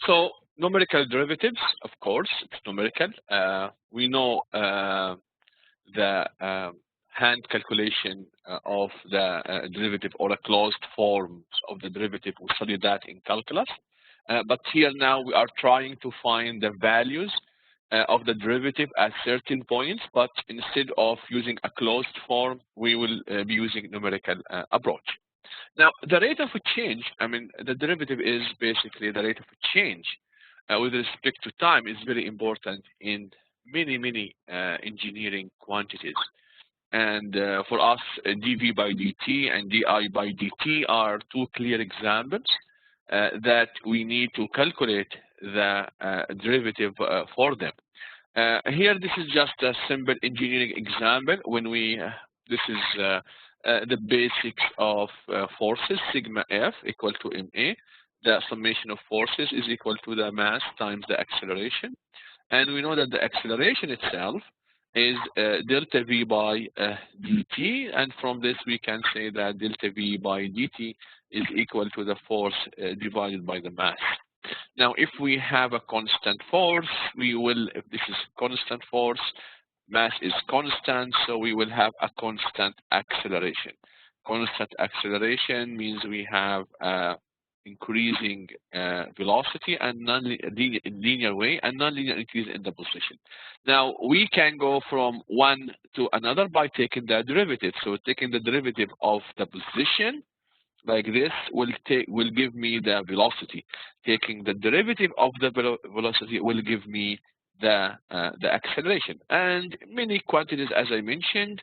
So numerical derivatives, of course, it's numerical. We know the hand calculation of the derivative or a closed form of the derivative. We studied that in calculus. But here now we are trying to find the values of the derivative at certain points, but instead of using a closed form, we will be using numerical approach. Now, the rate of change, I mean, the derivative is basically the rate of change with respect to time is very important in many engineering quantities. And for us, dv by dt and di by dt are two clear examples that we need to calculate the derivative for them. Here, this is just a simple engineering example. When we, this is the basics of forces, sigma F equal to ma. The summation of forces is equal to the mass times the acceleration. And we know that the acceleration itself is delta v by dt. And from this, we can say that delta v by dt is equal to the force divided by the mass. Now, if we have a constant force, we will, if this is constant force, mass is constant, so we will have a constant acceleration. Constant acceleration means we have increasing velocity and linear way and nonlinear increase in the position. Now, we can go from one to another by taking the derivative. So taking the derivative of the position like this will give me the velocity. Taking the derivative of the velocity will give me the acceleration. And many quantities, as I mentioned,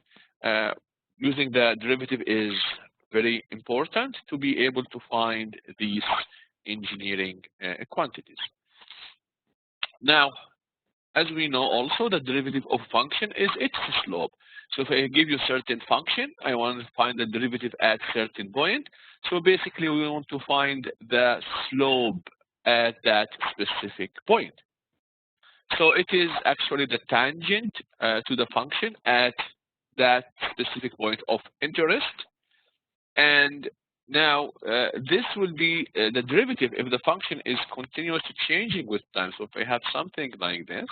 using the derivative is very important to be able to find these engineering quantities. Now, as we know also, the derivative of function is its slope. So if I give you a certain function, I want to find the derivative at certain point. So basically, we want to find the slope at that specific point. So it is actually the tangent to the function at that specific point of interest. And now this will be the derivative if the function is continuously changing with time. So if I have something like this,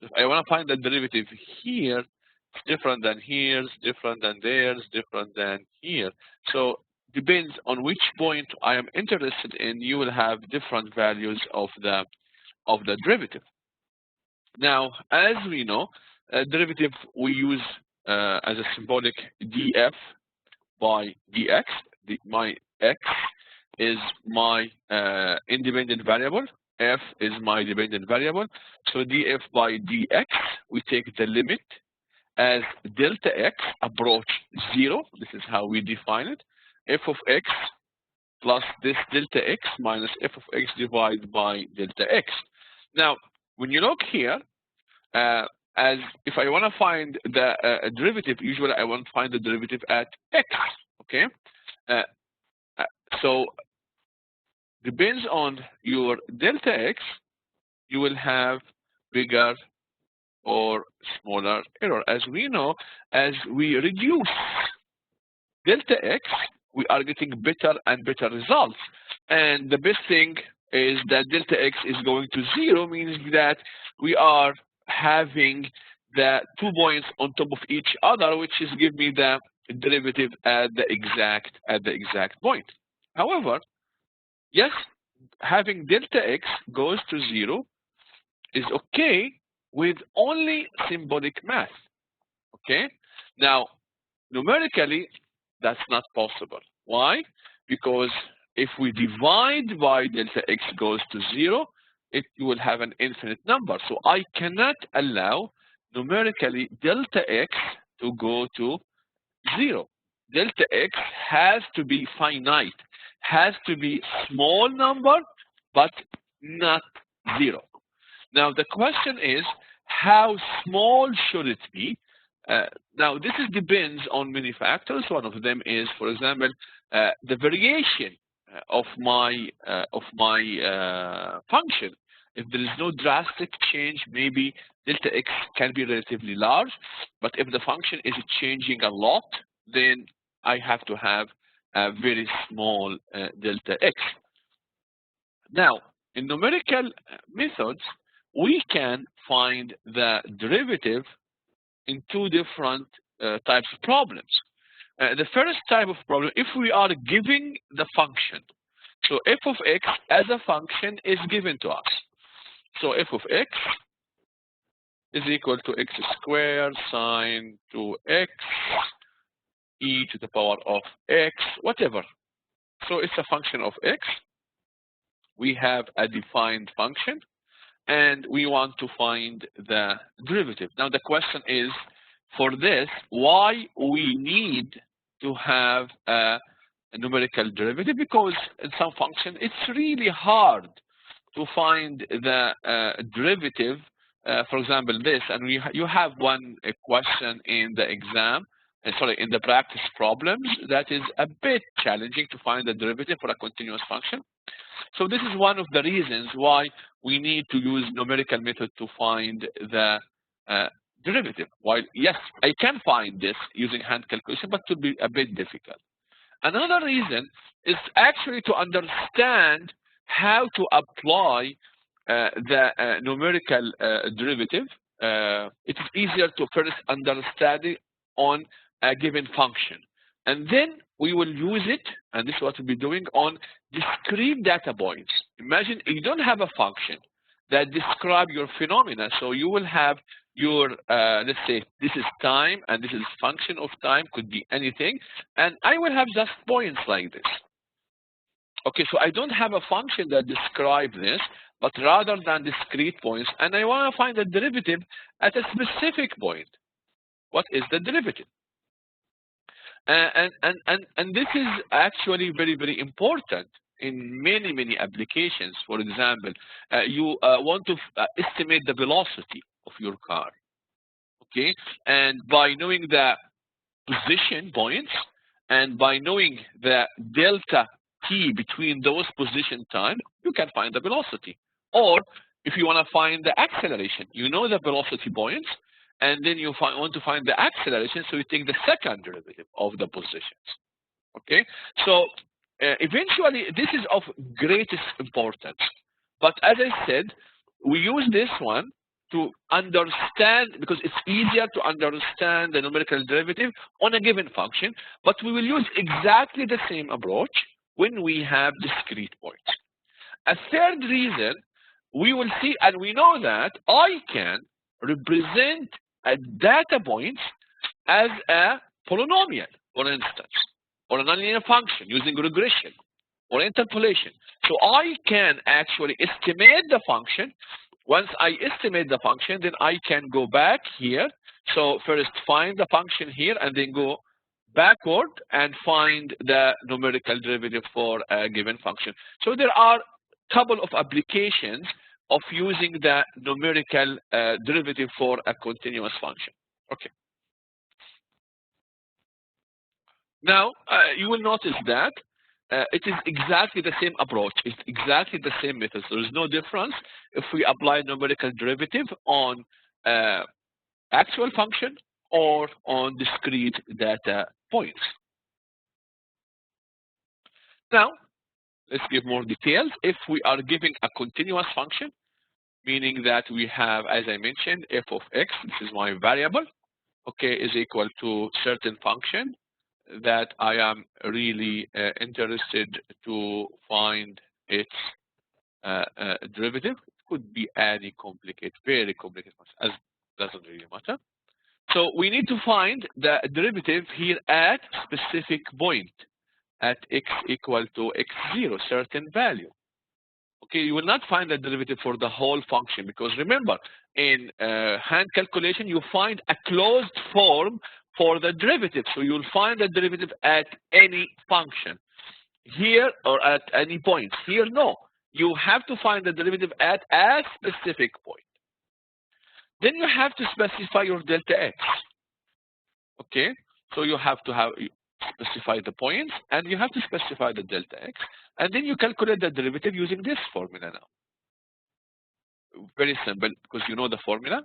if I want to find the derivative here, it's different than here, it's different than there, it's different than here. So depends on which point I am interested in, you will have different values of the derivative. Now, as we know, derivative we use as a symbolic df by dx. My x is my independent variable. F is my dependent variable. So df by dx, we take the limit as delta x approach 0. This is how we define it. F of x plus this delta x minus f of x divided by delta x. Now, when you look here, as if I want to find the derivative, usually I want to find the derivative at x. Okay, so depends on your delta x, you will have bigger or smaller error. As we know, as we reduce delta x, we are getting better and better results. And the best thing is that delta x is going to 0, meaning that we are having the 2 points on top of each other, which is give me the derivative at the exact point. However, yes, having delta x goes to 0 is okay with only symbolic math. Okay, now numerically that's not possible. Why? Because if we divide by delta x goes to 0, you will have an infinite number. So I cannot allow numerically delta x to go to 0. Delta x has to be finite, has to be small number, but not 0. Now the question is, how small should it be? Now this depends on many factors. One of them is, for example, the variation of my function. If there is no drastic change, maybe delta x can be relatively large. But if the function is changing a lot, then I have to have a very small delta x. Now, in numerical methods, we can find the derivative in two different types of problems. The first type of problem, if we are giving the function, so f of x as a function is given to us. So f of x is equal to x squared sine 2x e to the power of x, whatever. So it's a function of x. We have a defined function, and we want to find the derivative. Now the question is, for this, why we need to have a numerical derivative? Because in some function, it's really hard to find the derivative. For example, this, and you have one question in the exam, sorry, in the practice problems, that is a bit challenging to find the derivative for a continuous function. So this is one of the reasons why we need to use numerical method to find the derivative. While yes, I can find this using hand calculation, but it will be a bit difficult. Another reason is actually to understand how to apply the numerical derivative. It is easier to first understand it on a given function, and then we will use it, and this is what we'll be doing on discrete data points. Imagine you don't have a function that describe your phenomena, so you will have your, let's say this is time, and this is function of time, could be anything, and I will have just points like this. Okay, so I don't have a function that describe this, but rather than discrete points, and I want to find the derivative at a specific point. What is the derivative? And this is actually very, very important in many applications. For example, you want to estimate the velocity of your car, okay? And by knowing the position points, and by knowing the delta t between those position time, you can find the velocity. Or if you want to find the acceleration, you know the velocity points, and then you want to find the acceleration, so you take the second derivative of the positions. Okay, so eventually this is of greatest importance. But as I said, we use this one to understand, because it's easier to understand the numerical derivative on a given function, but we will use exactly the same approach when we have discrete points. A third reason, we will see, and we know that I can represent a data point as a polynomial, for instance, or a nonlinear function using regression or interpolation. So I can actually estimate the function. Once I estimate the function, then I can go back here. So first find the function here, and then go backward and find the numerical derivative for a given function. So there are a couple of applications of using the numerical derivative for a continuous function. Okay. Now, you will notice that it is exactly the same approach. It's exactly the same method. So there is no difference if we apply numerical derivative on actual function or on discrete data points. Now, let's give more details. If we are giving a continuous function, meaning that we have, as I mentioned, f of x, this is my variable, okay, is equal to certain function that I am really interested to find its derivative. It could be any complicated, very complicated function, as doesn't really matter. So we need to find the derivative here at specific point, at x equal to x0, certain value. Okay, you will not find the derivative for the whole function, because remember, in hand calculation, you find a closed form for the derivative. So you'll find the derivative at any function here or at any point. Here, no. You have to find the derivative at a specific point. Then you have to specify your delta x. Okay, so you have to specify the points, and you have to specify the delta x, and then you calculate the derivative using this formula now. Very simple, because you know the formula.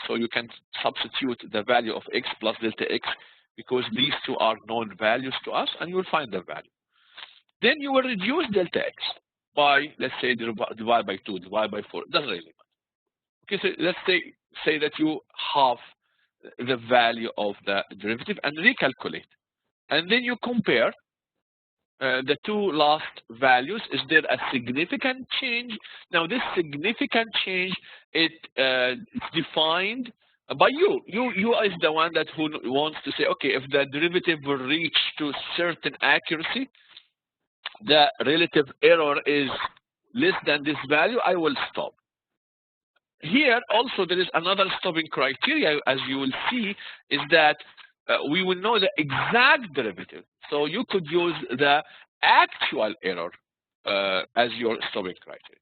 So you can substitute the value of x plus delta x, because these two are known values to us, and you will find the value. Then you will reduce delta x. by, let's say, divide by 2, divide by 4. It doesn't really matter. Okay, so let's say that you halve the value of the derivative and recalculate. And then you compare the two last values. Is there a significant change? Now, this significant change, it's defined by you. You is the one that who wants to say, okay, if the derivative will reach to certain accuracy, the relative error is less than this value, I will stop. Here also there is another stopping criteria, as you will see, is that we will know the exact derivative. So you could use the actual error as your stopping criteria.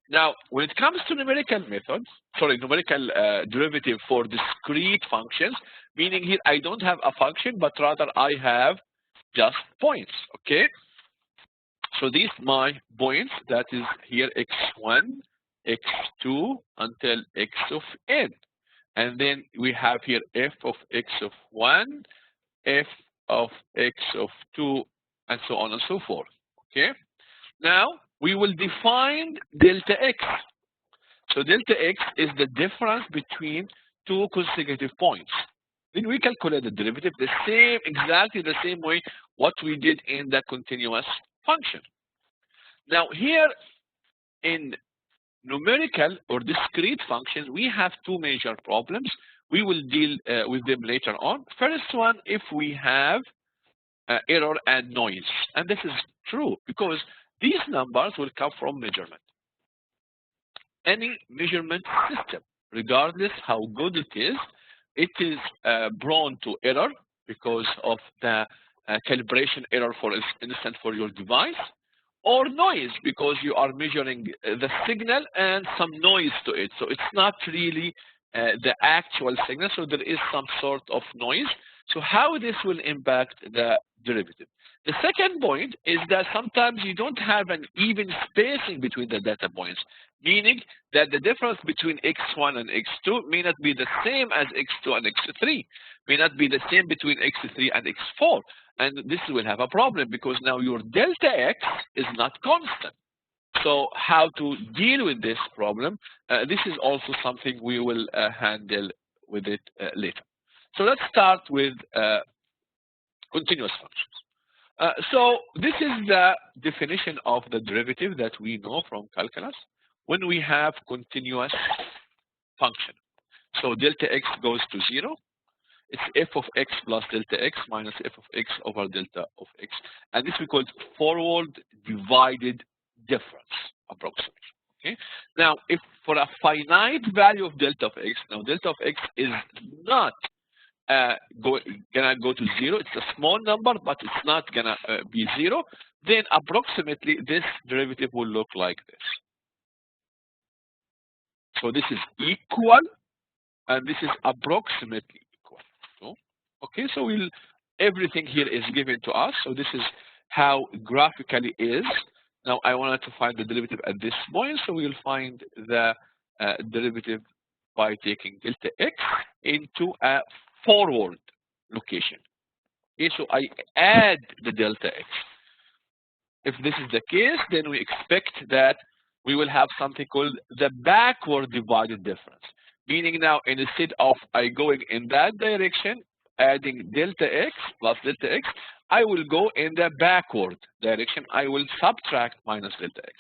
Now, when it comes to numerical methods, numerical derivative for discrete functions, meaning here I don't have a function, but rather I have just points, okay? So these my points, that is here x1, x2 until x of n. And then we have here f of x of 1, f of x of 2, and so on and so forth. Okay? Now, we will define delta x. So delta x is the difference between two consecutive points. Then we calculate the derivative exactly the same way what we did in the continuous function. Now, here in numerical or discrete functions, we have two major problems. We will deal with them later on. First one, if we have error and noise. And this is true because these numbers will come from measurement. Any measurement system, regardless how good it is prone to error because of the calibration error, for instance, for your device, or noise because you are measuring the signal and some noise to it. So it's not really the actual signal, so there is some sort of noise. So how this will impact the derivative? The second point is that sometimes you don't have an even spacing between the data points, meaning that the difference between x1 and x2 may not be the same as x2 and x3, may not be the same between x3 and x4. And this will have a problem because now your delta x is not constant. So how to deal with this problem? This is also something we will handle with it later. So let's start with continuous functions. So this is the definition of the derivative that we know from calculus when we have continuous function. So delta x goes to 0. It's f of x plus delta x minus f of x over delta of x. And this we call forward divided difference approximation. Okay. Now, if for a finite value of delta of x, now delta of x is not gonna go to 0. It's a small number, but it's not gonna be 0. Then approximately this derivative will look like this. So this is equal, and this is approximately equal. So, okay, so everything here is given to us. So this is how graphically is. Now I wanted to find the derivative at this point, so we'll find the derivative by taking delta x into a forward location. Okay, so I add the delta x. If this is the case, then we expect that we will have something called the backward divided difference. Meaning now, instead of I going in that direction, adding delta x plus delta x, I will go in the backward direction. I will subtract minus delta x.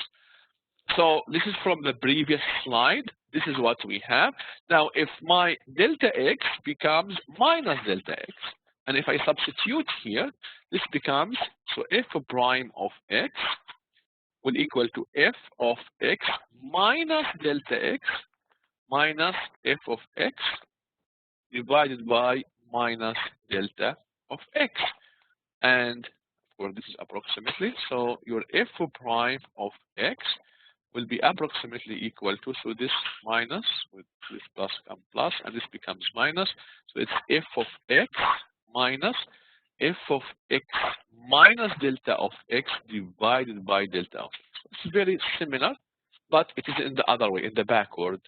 So this is from the previous slide. This is what we have. Now, if my delta x becomes minus delta x, and if I substitute here, this becomes, so f prime of x will equal to f of x minus delta x minus f of x divided by minus delta of x. And well, this is approximately, so your f prime of x will be approximately equal to, so this minus with this plus come plus, and this becomes minus. So it's f of x minus f of x minus delta of x divided by delta of x. It's very similar, but it is in the other way, in the backward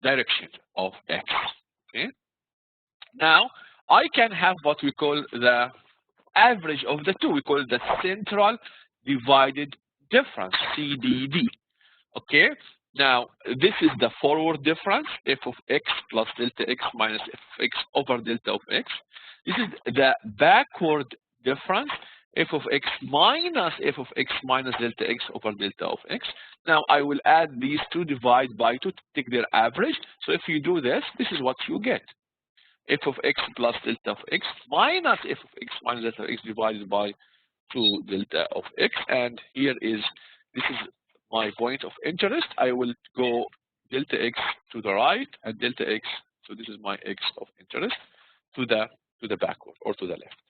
direction of x. Okay. Now I can have what we call the average of the two. We call it the central divided difference, CDD. Okay, now this is the forward difference, f of x plus delta x minus f of x over delta of x. This is the backward difference, f of x minus f of x minus delta x over delta of x. Now I will add these two, divide by 2 to take their average. So if you do this, this is what you get. F of x plus delta of x minus f of x minus delta of x divided by 2 delta of x. And here is, this is my point of interest. I will go delta x to the right and delta x, so this is my x of interest, to the backward or to the left.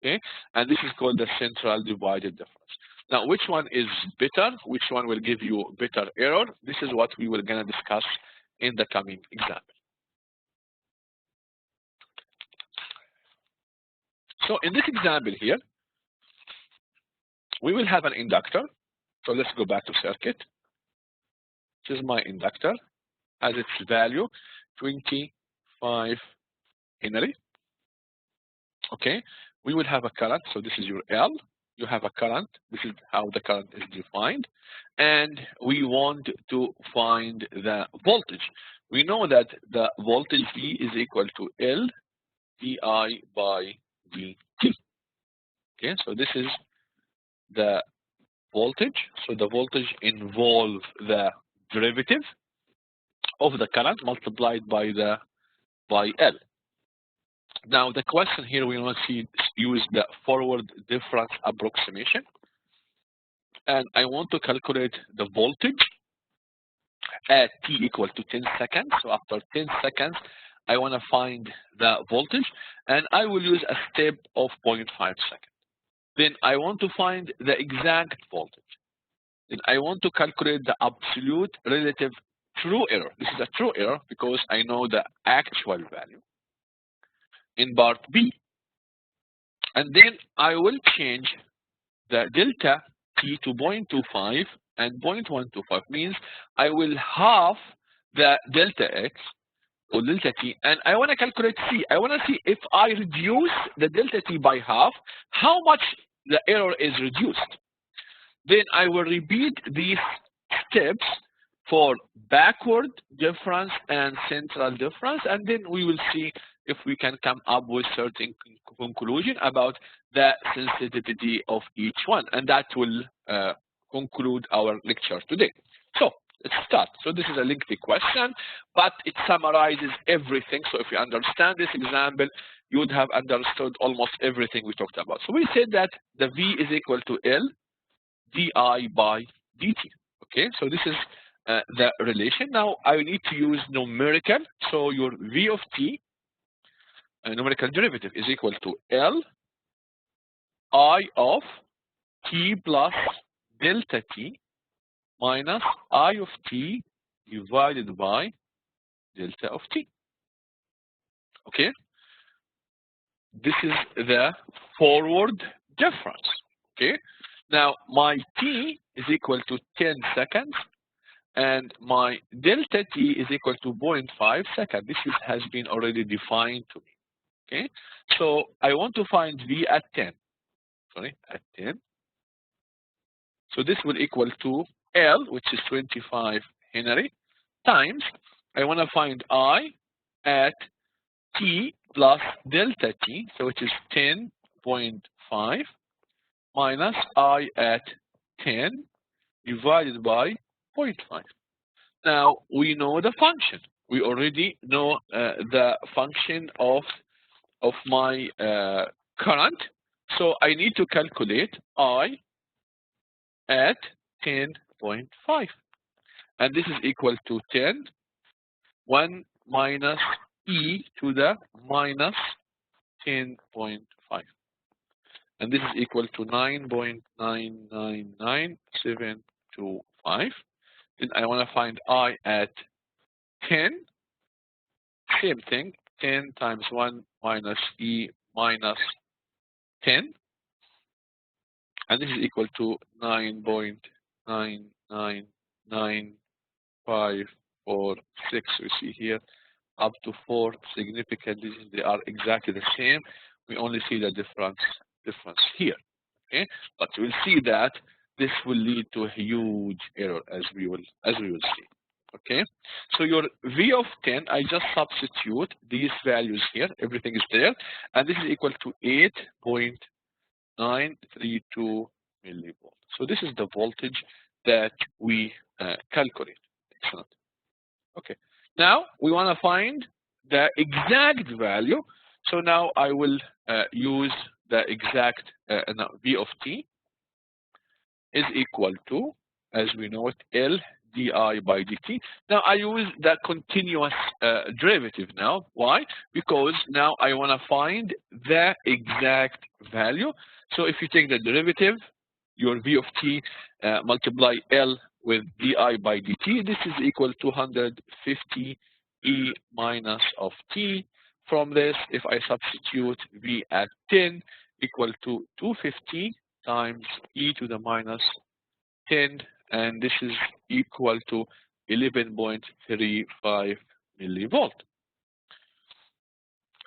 Okay, and this is called the central divided difference. Now, which one is better? Which one will give you better error? This is what we were gonna discuss in the coming example. So in this example here, we will have an inductor. So let's go back to circuit. This is my inductor, has its value 25 Henry. Okay, we will have a current. So this is your L. You have a current. This is how the current is defined. And we want to find the voltage. We know that the voltage V is equal to L VI by dt. Okay, so this is the voltage. So the voltage involves the derivative of the current multiplied by L. Now the question here, we want to use the forward difference approximation, and I want to calculate the voltage at t equal to 10 seconds. So after 10 seconds, I want to find the voltage, and I will use a step of 0.5 seconds. Then I want to find the exact voltage. Then I want to calculate the absolute relative true error. This is a true error because I know the actual value in part B. And then I will change the delta t to 0.25 and 0.125, means I will half the delta x or delta t, and I want to calculate C. I want to see if I reduce the delta t by half, how much the error is reduced. Then I will repeat these steps for backward difference and central difference, and then we will see if we can come up with certain conclusion about the sensitivity of each one, and that will conclude our lecture today. So let's start. So this is a lengthy question, but it summarizes everything. So if you understand this example, you would have understood almost everything we talked about. So we said that the V is equal to L VI by dt. Okay, so this is the relation. Now I need to use numerical. So your V of t, numerical derivative, is equal to L I of t plus delta t minus I of t divided by delta of t. Okay, this is the forward difference. Okay, now my t is equal to 10 seconds and my delta t is equal to 0.5 seconds. This has been already defined to me. Okay, so I want to find V at 10. Sorry, at 10. So this will equal to L, which is 25 Henry, times, I want to find I at t plus delta t, so which is 10.5, minus I at 10 divided by 0.5. Now we know the function. We already know the function of my current. So I need to calculate I at 10.5. And this is equal to 10, 1 minus e to the minus 10.5. And this is equal to 9.999725. Then I want to find I at 10. Same thing, 10 times 1 minus e minus 10. And this is equal to 9.999546. We see here up to 4 significant digits. They are exactly the same. We only see the difference here. Okay, but we'll see that this will lead to a huge error as we will see. Okay, so your V of 10, I just substitute these values here, everything is there, and this is equal to 8.932 millivolts. So this is the voltage that we calculate. Excellent. Okay, now we want to find the exact value. So now I will use the exact V of t is equal to, as we know it, L di by dt. Now I use the continuous derivative now. Why? Because now I want to find the exact value. So if you take the derivative, your V of t multiply L with di by dt, this is equal to 150 e minus of t. From this, if I substitute V at 10 equal to 250 times e to the minus 10, and this is equal to 11.35 millivolt.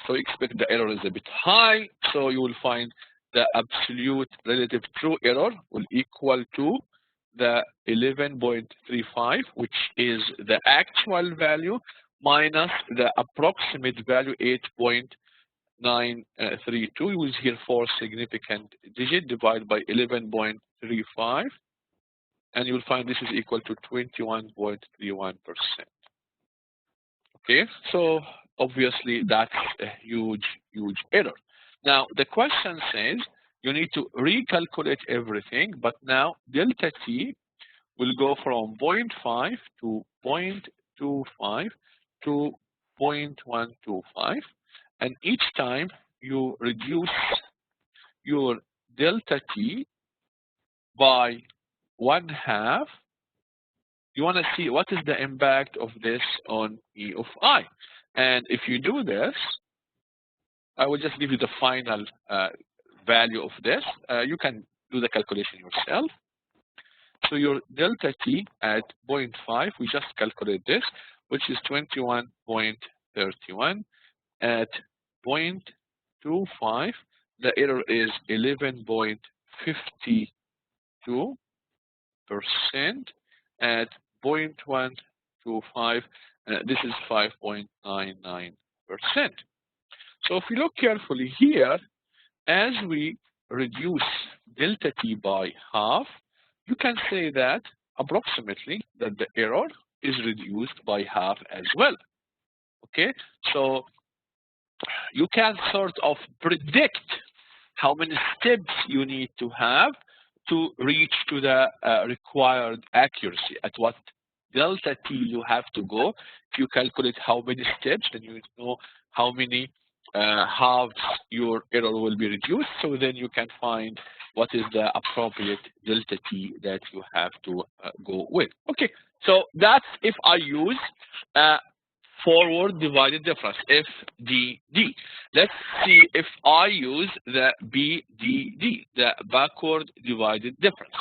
So expect the error is a bit high, so you will find the absolute relative true error will equal to the 11.35, which is the actual value, minus the approximate value 8.932. Use here 4 significant digit divided by 11.35, and you'll find this is equal to 21.31%. Okay, so obviously that's a huge error. Now the question says you need to recalculate everything, but now delta t will go from 0.5 to 0.25 to 0.125, and each time you reduce your delta t by 1/2, you want to see what is the impact of this on E of I. And if you do this, I will just give you the final value of this. You can do the calculation yourself. So your delta t at 0.5, we just calculate this, which is 21.31. At 0.25, the error is 11.52%. At 0.125, this is 5.99%. So if you look carefully here, as we reduce delta t by half, you can say that approximately that the error is reduced by half as well. Okay, so you can sort of predict how many steps you need to have to reach to the required accuracy, at what delta t you have to go. If you calculate how many steps, then you know how many halves your error will be reduced. So then you can find what is the appropriate delta t that you have to go with. Okay, so that's if I use forward divided difference, FDD. Let's see if I use the BDD, the backward divided difference.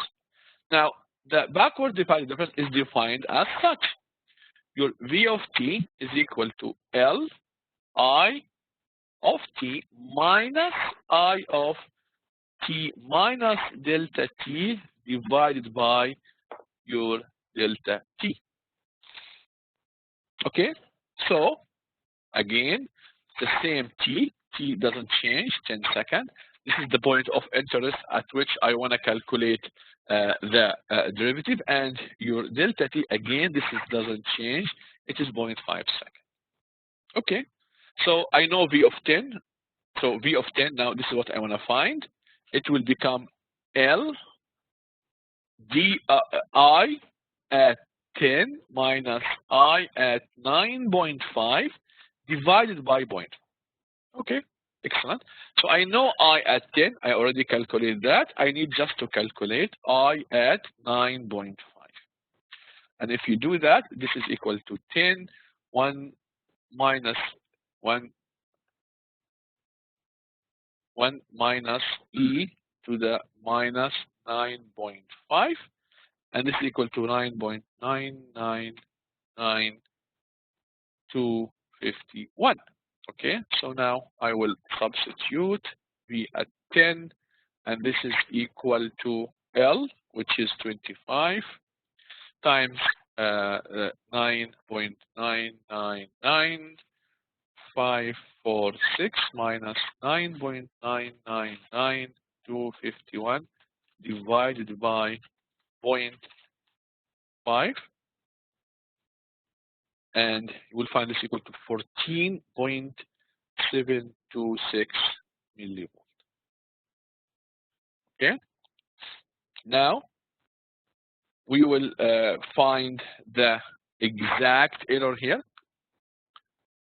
Now, the backward divided difference is defined as such. Your V of t is equal to L I of t minus I of t minus delta t divided by your delta t. Okay, so again, the same t doesn't change, 10 seconds. This is the point of interest at which I want to calculate the derivative, and your delta t, again, doesn't change, it is 0.5 seconds. Okay, so I know V of 10. So V of 10, now this is what I want to find. It will become L d I at 10 minus I at 9.5 divided by 0.5. Okay, excellent. So I know I at 10, I already calculated that. I need just to calculate I at 9.5. And if you do that, this is equal to 10, 1 minus 1 minus e to the minus 9.5, and this is equal to 9.999251. Okay, so now I will substitute V at 10 and this is equal to L, which is 25, times 9.999546 minus 9.999251 divided by 0.5, and you will find this equal to 14.726 millivolts. Okay. Now we will find the exact error here.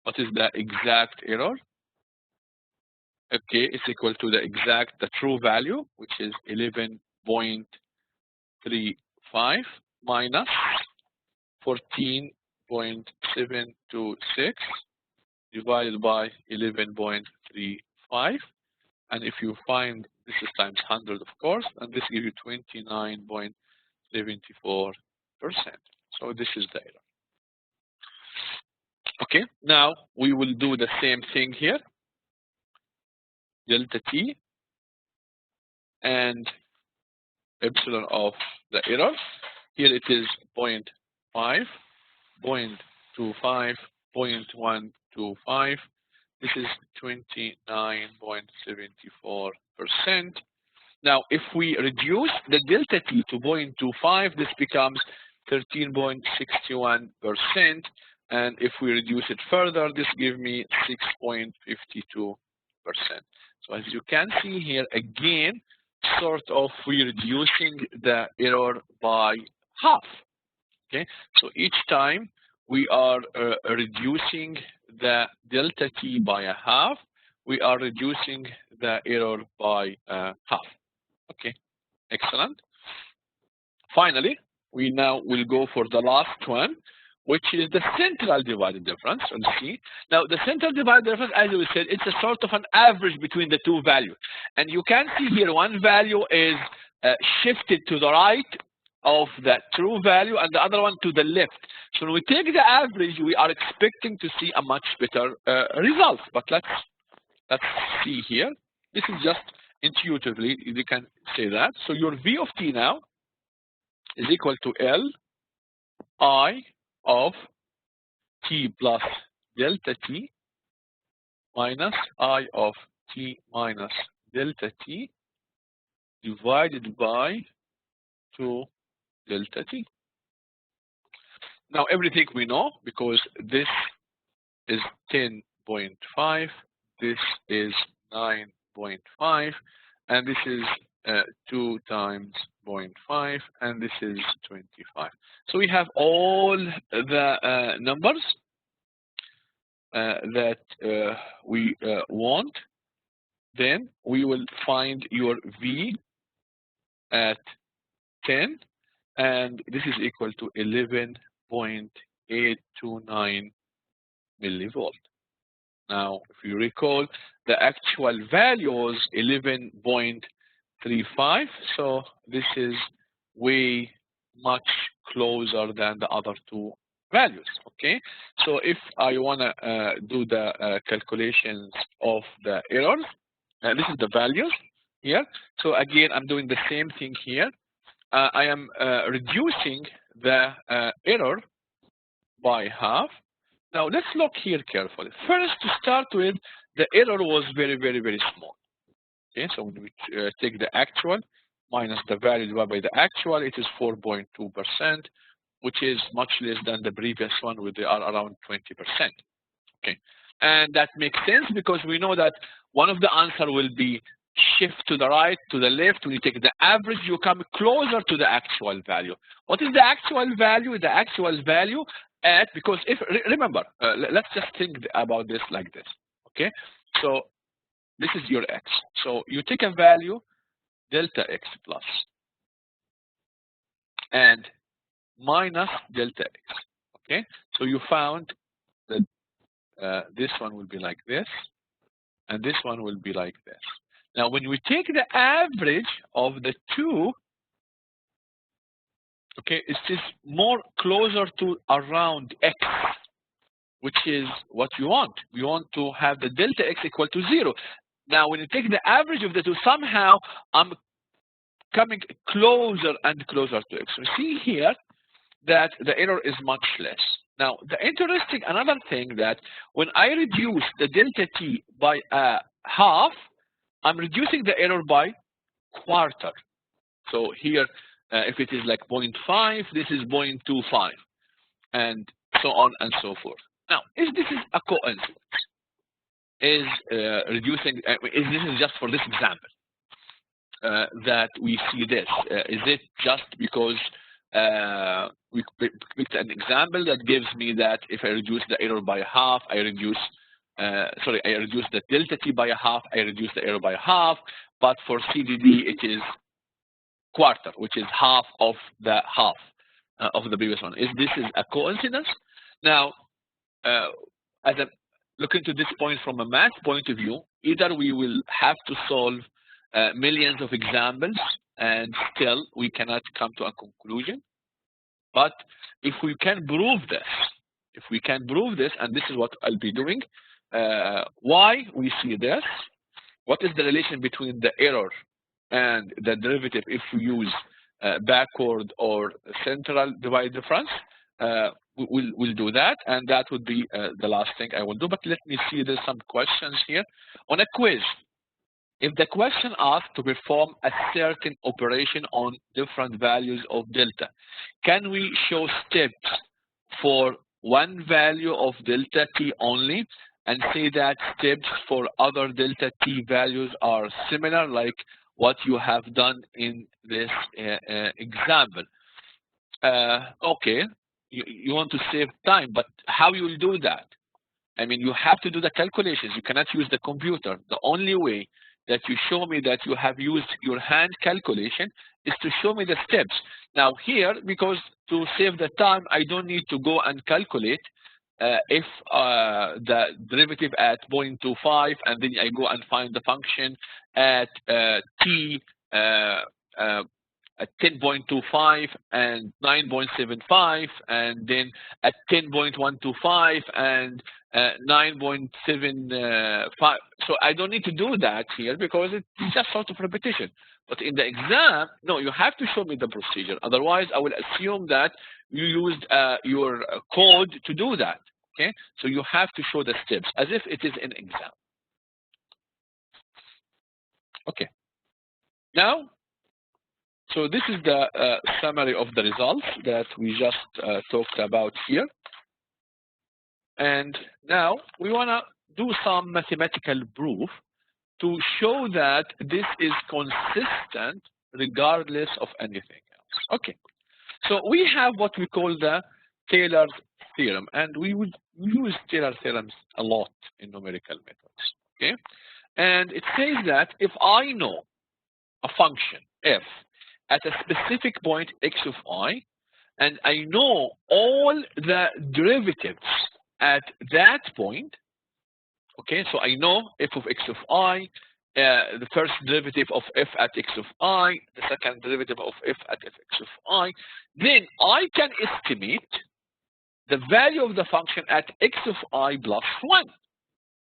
What is the exact error? Okay, it's equal to the true value, which is 11.35 minus 14.726 divided by 11.35, and if you find this is times 100, of course, and this gives you 29.74%. So this is the error. Okay, now we will do the same thing here. Delta T and epsilon of the error. Here it is 0.5, 0.25, 0.125. This is 29.74%. Now, if we reduce the delta T to 0.25, this becomes 13.61%. And if we reduce it further, this gives me 6.52%. So as you can see here, again, sort of we're reducing the error by half. Okay, so each time we are reducing the delta T by a half, we are reducing the error by half. Okay, excellent. Finally, we now will go for the last one, which is the central divided difference. Let's see. Now, the central divided difference, as we said, it's a sort of an average between the two values. And you can see here one value is shifted to the right of the true value and the other one to the left. So when we take the average, we are expecting to see a much better result. But let's see here. This is just intuitively, you can say that. So your V of T now is equal to L I of T plus delta T minus I of T minus delta T divided by 2 delta T. Now everything we know, because this is 10.5, this is 9.5, and this is 2 times 0.5, and this is 25. So we have all the numbers that we want. Then we will find your V at 10, and this is equal to 11.829 millivolt. Now, if you recall, the actual value is 11.35, so this is way much closer than the other two values. Okay, so if I want to do the calculations of the errors, this is the values here. So again, I'm doing the same thing here. I am reducing the error by half. Now let's look here carefully. First, to start with, the error was very, very, very small. Okay, so when we take the actual minus the value divided by the actual, it is 4.2%, which is much less than the previous one, where they are around 20%. Okay, and that makes sense because we know that one of the answer will be shift to the right, to the left. When you take the average, you come closer to the actual value. What is the actual value? The actual value at, because if remember, let's just think about this like this. Okay, so this is your x. So you take a value delta x plus and minus delta x. Okay, so you found that this one will be like this, and this one will be like this. Now, when we take the average of the two, okay, it's just more closer to around x, which is what you want. We want to have the delta x equal to 0. Now, when you take the average of the two, somehow I'm coming closer and closer to x. We see here that the error is much less. Now, the interesting another thing that when I reduce the delta t by a half, I'm reducing the error by quarter. So here, if it is like 0.5, this is 0.25, and so on and so forth. Now, if this is a coincidence, is reducing, is this is just for this example that we see this? Is it just because we picked an example that gives me that if I reduce the error by half, I reduce, I reduce the delta t by a half, I reduce the error by half, but for CDD it is quarter, which is half of the half of the previous one. Is this is a coincidence? Now, as I look into this point from a math point of view, either we will have to solve millions of examples and still we cannot come to a conclusion. But if we can prove this, and this is what I'll be doing, why we see this, what is the relation between the error and the derivative if we use backward or central divide difference, we'll do that, and that would be the last thing I will do. But let me see, there's some questions here. On a quiz, if the question asks to perform a certain operation on different values of delta, can we show steps for one value of delta t only and say that steps for other delta t values are similar, like what you have done in this example? Okay, you want to save time, but how you will do that? I mean, you have to do the calculations. You cannot use the computer. The only way that you show me that you have used your hand calculation is to show me the steps. Now here, because to save the time, I don't need to go and calculate if the derivative at 0.25, and then I go and find the function at t at 10.25 and 9.75, and then at 10.125 and 9.75. So I don't need to do that here because it's just sort of repetition. But in the exam, no, you have to show me the procedure. Otherwise, I will assume that you used your code to do that. Okay, so you have to show the steps as if it is an exam. Okay. Now, so this is the summary of the results that we just talked about here. And now we want to do some mathematical proof to show that this is consistent regardless of anything else. Okay, so we have what we call the Taylor's theorem, and we would use Taylor theorems a lot in numerical methods. Okay, and it says that if I know a function f at a specific point x of I, and I know all the derivatives at that point, okay, so I know f of x of I, the first derivative of f at x of I, the second derivative of f at x of I, then I can estimate the value of the function at x of I plus 1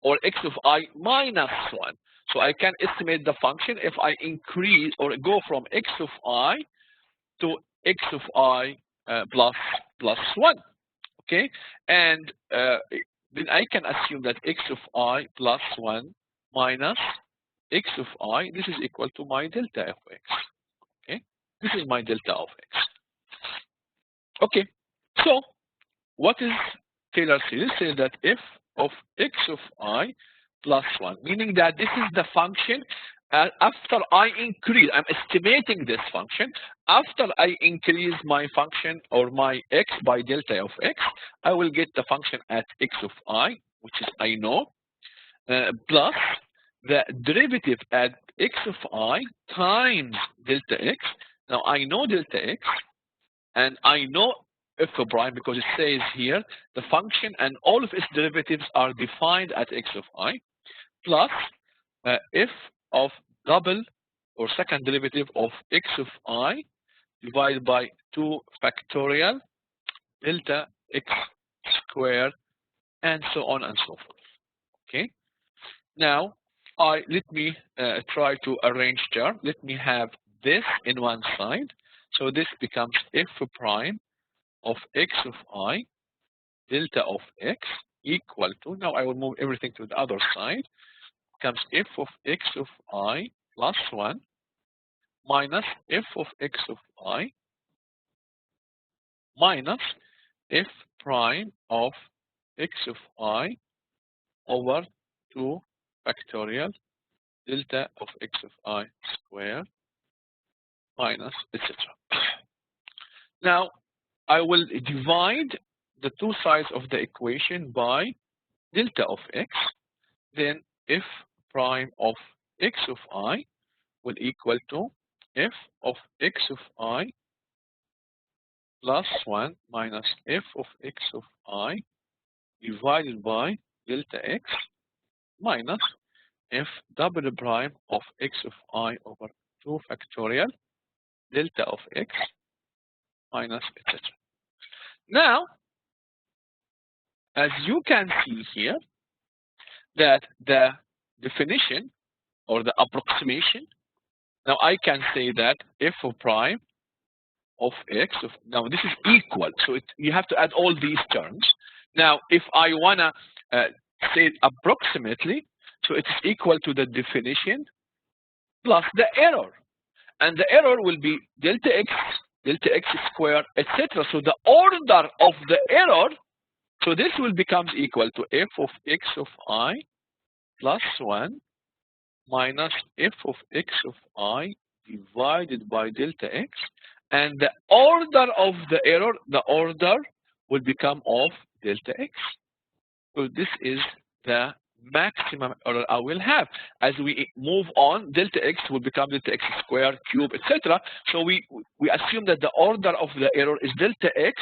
or x of I minus 1. So I can estimate the function if I increase or go from x of I to x of I plus 1. Okay, and then I can assume that x of I plus 1 minus x of I, this is equal to my delta of x. Okay, this is my delta of x. Okay, so what is Taylor's theorem? It says that f of x of I plus 1, meaning that this is the function after I increase, I'm estimating this function, after I increase my function or my x by delta of x, I will get the function at x of I, which is I know, plus the derivative at x of I times delta x. Now I know delta x, and I know f prime because it says here the function and all of its derivatives are defined at x of I, plus f of double or second derivative of x of I divided by 2 factorial delta x squared, and so on and so forth. Okay. Now, let me try to arrange term. Let me have this in one side. So this becomes f prime of x of I delta of x equal to, now I will move everything to the other side, comes f of x of I plus 1 minus f of x of I minus f prime of x of I over 2 factorial delta of x of I squared minus etc. Now I will divide the two sides of the equation by delta of x, then f prime of x of I will equal to f of x of I plus 1 minus f of x of I divided by delta x minus f double prime of x of I over 2 factorial delta of x minus etc. Now, as you can see here, that the definition or the approximation, now I can say that f of prime of x of, now this is equal, so you have to add all these terms. Now if I wanna say it approximately, so it is equal to the definition plus the error, and the error will be delta x squared, etc. So the order of the error, so this will become equal to f of x of I plus 1 minus f of x of I divided by delta x, and the order of the error, the order will become of delta x. So this is the maximum error I will have. As we move on, delta x will become delta x squared, cube, etc. So we assume that the order of the error is delta x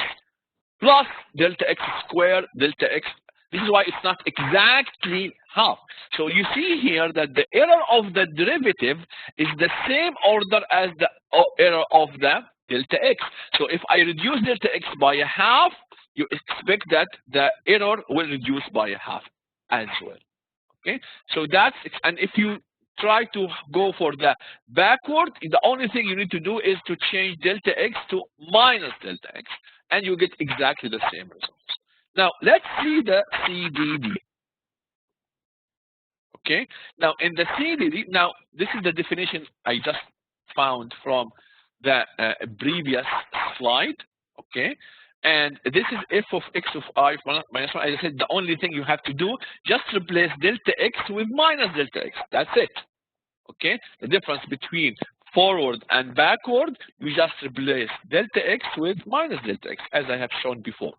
plus delta x squared, delta x. This is why it's not exactly half. So you see here that the error of the derivative is the same order as the error of the delta x. So if I reduce delta x by a half, you expect that the error will reduce by a half as well. Okay, so that's, and if you try to go for the backward, the only thing you need to do is to change delta x to minus delta x, and you get exactly the same results. Now let's see the CDD. Okay, now in the CDD, now this is the definition I just found from the previous slide. Okay, and this is f of x of I minus 1. As I said, the only thing you have to do, just replace delta x with minus delta x. That's it. Okay, the difference between forward and backward, you just replace delta x with minus delta x, as I have shown before.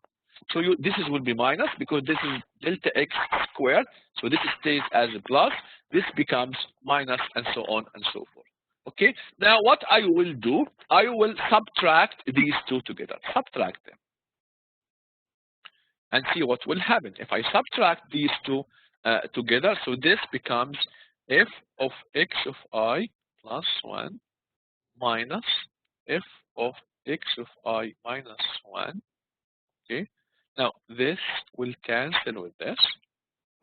So this will be minus because this is delta x squared. So this stays as a plus. This becomes minus, and so on and so forth. Okay. Now what I will do, I will subtract these two together. Subtract them, and see what will happen if I subtract these two together. So this becomes f of x of I plus 1 minus f of x of I minus 1. Okay, now this will cancel with this.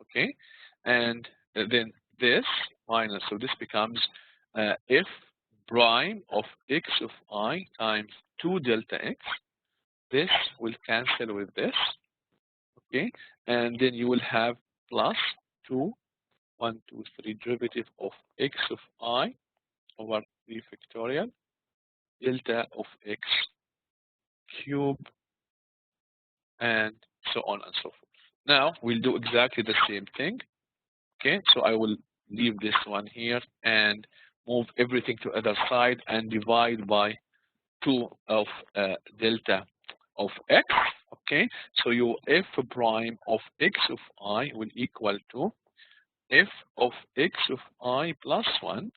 Okay, and then this minus, so this becomes f prime of x of I times 2 delta x. This will cancel with this. Okay, and then you will have plus 2, 1, 2, 3 derivative of x of I over 3 factorial delta of x cube, and so on and so forth. Now we'll do exactly the same thing. Okay, so I will leave this one here and move everything to other side and divide by 2 of delta of x. Okay, so your f prime of x of I will equal to f of x of I plus 1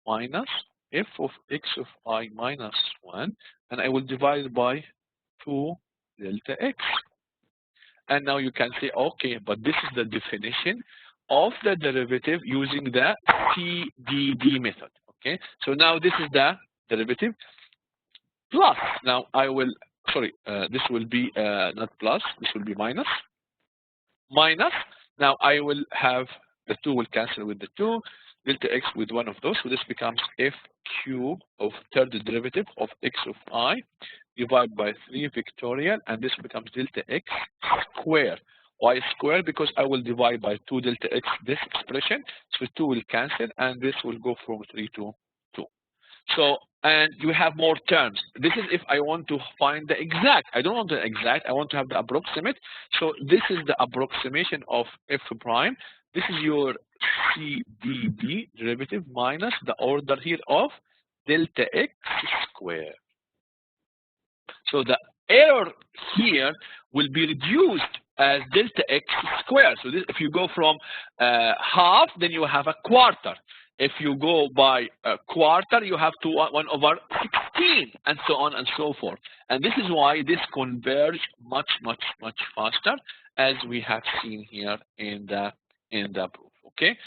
minus f of x of I minus 1, and I will divide by 2 delta x. And now you can say, okay, but this is the definition of the derivative using the CDD method. Okay, so now this is the derivative plus. Now I will, sorry, this will be not plus, this will be minus. Minus. Now I will have The 2 will cancel with the 2, delta x with one of those. So this becomes f cube of third derivative of x of I divided by 3 factorial, and this becomes delta x square. Why square? Because I will divide by 2 delta x this expression. So 2 will cancel, and this will go from 3 to 2. So, and you have more terms. This is if I want to find the exact. I don't want the exact. I want to have the approximate. So this is the approximation of f prime. This is your CDB derivative minus the order here of delta x square. So the error here will be reduced as delta x square. So this, if you go from half, then you have a quarter. If you go by a quarter, you have to 1/16, and so on and so forth. And this is why this converge much faster, as we have seen here in the proof. Okay.